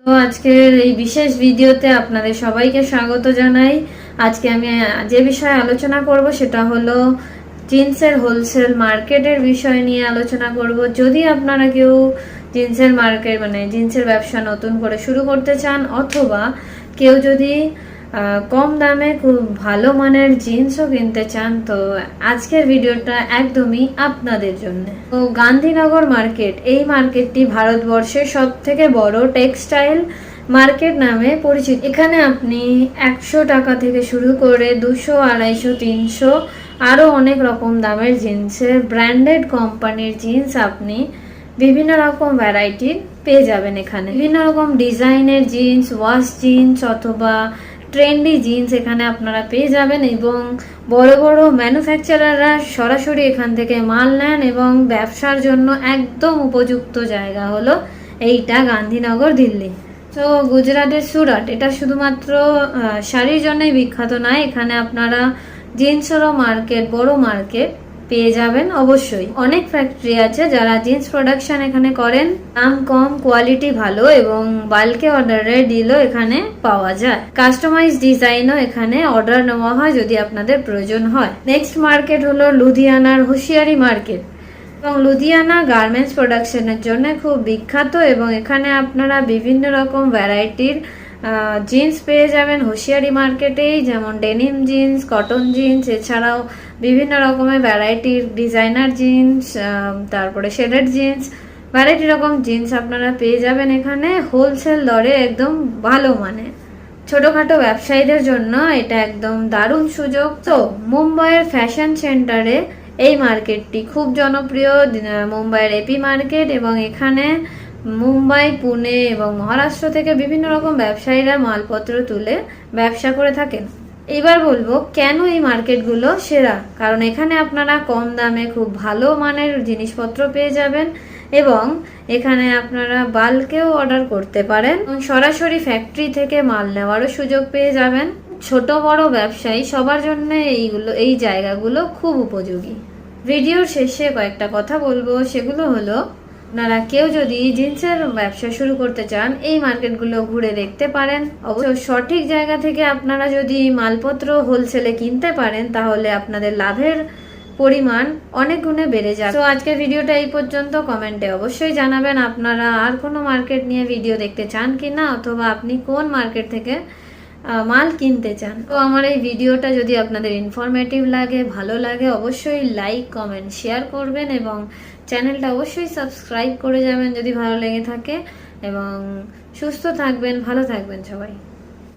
তো আজকের এই বিশেষ ভিডিওতে আপনাদের সবাইকে স্বাগত জানাই। আজকে আমি যে বিষয়ে আলোচনা করব সেটা হলো জিন্সের হোলসেল মার্কেটের বিষয় নিয়ে আলোচনা করব। যদি আপনারা কেউ জিন্সের মার্কেট জিন্সের ব্যবসা নতুন করে শুরু করতে চান, অথবা কেউ যদি কম দামে খুব ভালো মানের জিন্সও কিনতে চান, তো আজকের ভিডিওটা একদমই আপনাদের জন্য। তো গান্ধীনগর মার্কেট, এই মার্কেটটি ভারতবর্ষের সব থেকে বড় টেক্সটাইল মার্কেট নামে পরিচিত। এখানে আপনি 100 টাকা থেকে শুরু করে 200, 250, 300 আরও অনেক রকম দামের জিন্সের ব্র্যান্ডেড কোম্পানির জিন্স আপনি বিভিন্ন রকম ভ্যারাইটির পেয়ে যাবেন। এখানে বিভিন্ন রকম ডিজাইনের জিন্স, ওয়াশ জিন্স অথবা ট্রেন্ডি জিন্স এখানে আপনারা পেয়ে যাবেন, এবং বড় বড় ম্যানুফ্যাকচারাররা সরাসরি এখান থেকে মাল নেন, এবং ব্যবসার জন্য একদম উপযুক্ত জায়গা হলো এইটা গান্ধীনগর, দিল্লি। তো গুজরাটের সুরাট, এটা শুধুমাত্র শাড়ির জন্যই বিখ্যাত নয়, এখানে আপনারা জিন্সেরও মার্কেট, বড় মার্কেট পেয়ে যাবেন। অবশ্যই অনেক ফ্যাক্টরি আছে যারা জিন্স প্রোডাকশন এখানে করেন। দাম কম, কোয়ালিটি ভালো, এবং বাল্কে অর্ডারে ডিলও এখানে পাওয়া যায়। কাস্টমাইজ ডিজাইনও এখানে অর্ডার নেওয়া হয় যদি আপনাদের প্রয়োজন হয়। নেক্সট মার্কেট হলো লুধিয়ানার হোশিয়ারি মার্কেট, এবং লুধিয়ানা গার্মেন্টস প্রোডাকশনের জন্য খুব বিখ্যাত, এবং এখানে আপনারা বিভিন্ন রকম ভ্যারাইটির জিন্স পেয়ে যাবেন হোশিয়ারি মার্কেটেই, যেমন ডেনিম জিন্স, কটন জিন্স, এছাড়াও বিভিন্ন রকমের ভ্যারাইটির ডিজাইনার জিন্স, তারপরে শেডেড জিন্স, ভ্যারাইটি রকম জিন্স আপনারা পেয়ে যাবেন এখানে হোলসেল দরে, একদম ভালো মানে। ছোটখাটো ব্যবসায়ীদের জন্য এটা একদম দারুণ সুযোগ। তো মুম্বাইয়ের ফ্যাশন সেন্টারে এই মার্কেটটি খুব জনপ্রিয়, মুম্বাইয়ের এপি মার্কেট, এবং এখানে মুম্বাই, পুনে এবং মহারাষ্ট্র থেকে বিভিন্ন রকম ব্যবসায়ীরা মালপত্র তুলে ব্যবসা করে থাকেন। এবার বলবো কেন এই মার্কেটগুলো সেরা। কারণ এখানে আপনারা কম দামে খুব ভালো মানের জিনিসপত্র পেয়ে যাবেন, এবং এখানে আপনারা বাল্কেও অর্ডার করতে পারেন, এবং সরাসরি ফ্যাক্টরি থেকে মাল নেওয়ারও সুযোগ পেয়ে যাবেন। ছোট বড় ব্যবসায়ী সবার জন্য এই জায়গাগুলো খুব উপযোগী। ভিডিওর শেষে কয়েকটা কথা বলবো, সেগুলো হলো আপনারা কেউ যদি জিন্সের ব্যবসা শুরু করতে চান, এই মার্কেটগুলো ঘুরে দেখতে পারেন। অবশ্য সঠিক জায়গা থেকে আপনারা যদি মালপত্র হোলসেলে কিনতে পারেন, তাহলে আপনাদের লাভের পরিমাণ অনেক গুণে বেড়ে যাবে। তো আজকের ভিডিওটা এই পর্যন্ত। কমেন্টে অবশ্যই জানাবেন আপনারা আর কোনো মার্কেট নিয়ে ভিডিও দেখতে চান কিনা, অথবা আপনি কোন মার্কেট থেকে মাল কিনতে চান। তো আমার এই ভিডিওটা যদি আপনাদের ইনফরমেটিভ লাগে, ভালো লাগে, অবশ্যই লাইক, কমেন্ট, শেয়ার করবেন, এবং চ্যানেলটা অবশ্যই সাবস্ক্রাইব করে যাবেন যদি ভালো লেগে থাকে, এবং সুস্থ থাকবেন, ভালো থাকবেন সবাই।